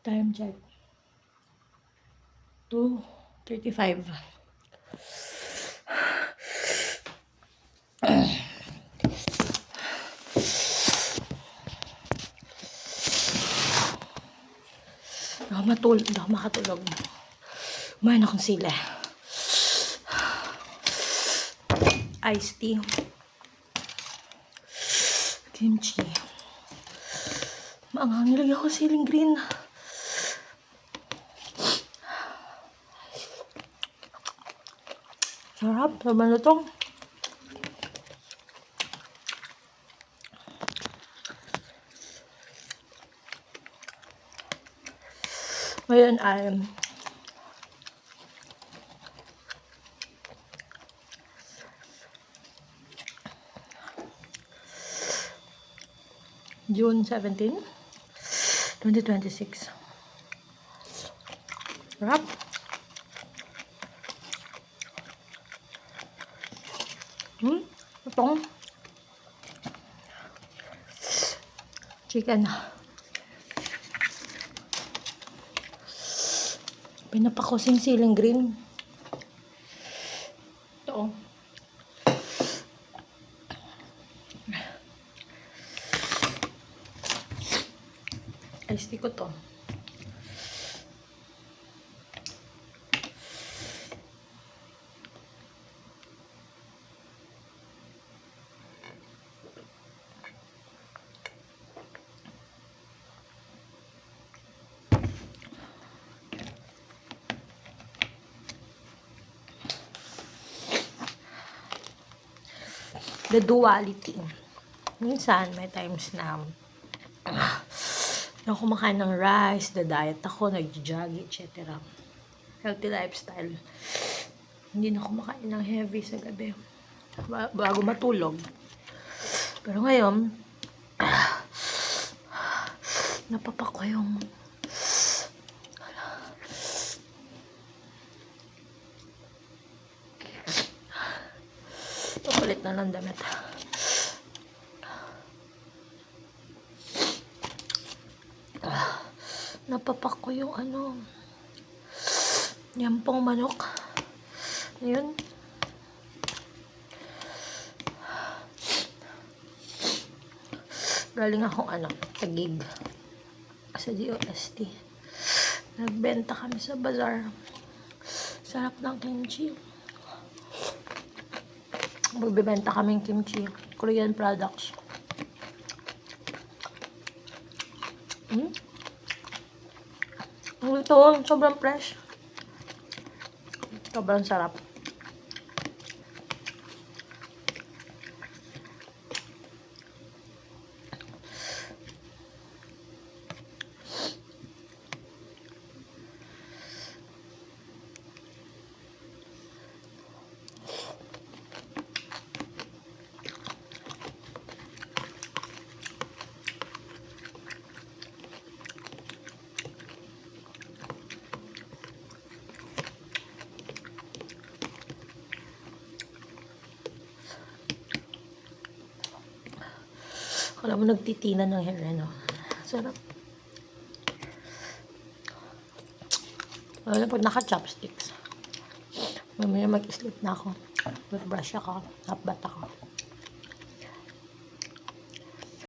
Time check. 2:35. Hindi ako makatulog. Kumain akong sila. Iced tea. Kimchi. Maanghang, nilagyan ko siling green. Sarap. Saban na to. Ngayon ay June 17, 2026. Sarap. Itong chicken. Pinapakusing siling green. Ito. Iced tea ko to. The duality. Minsan, may times na yung kumakain ng rice, the diet ako, nag-jogging, etc. Healthy lifestyle. Hindi na kumakain ng heavy sa gabi. Bago matulog. Pero ngayon, napapak ko yung papalit na ng damit. Napapak ko yung yampong manok. Ayun. Galing akong Taguig sa DOST. Nagbenta kami sa bazaar. Sarap ng kimchi. Magbibenta kaming kimchi. Korean products. Ito, sobrang fresh. Sobrang sarap. Alam mo, nagtitina ng hair, Sarap. Lalo pag naka-chopsticks. Mamaya mag-sleep na ako. Mag-brush ako. Half-bath ako.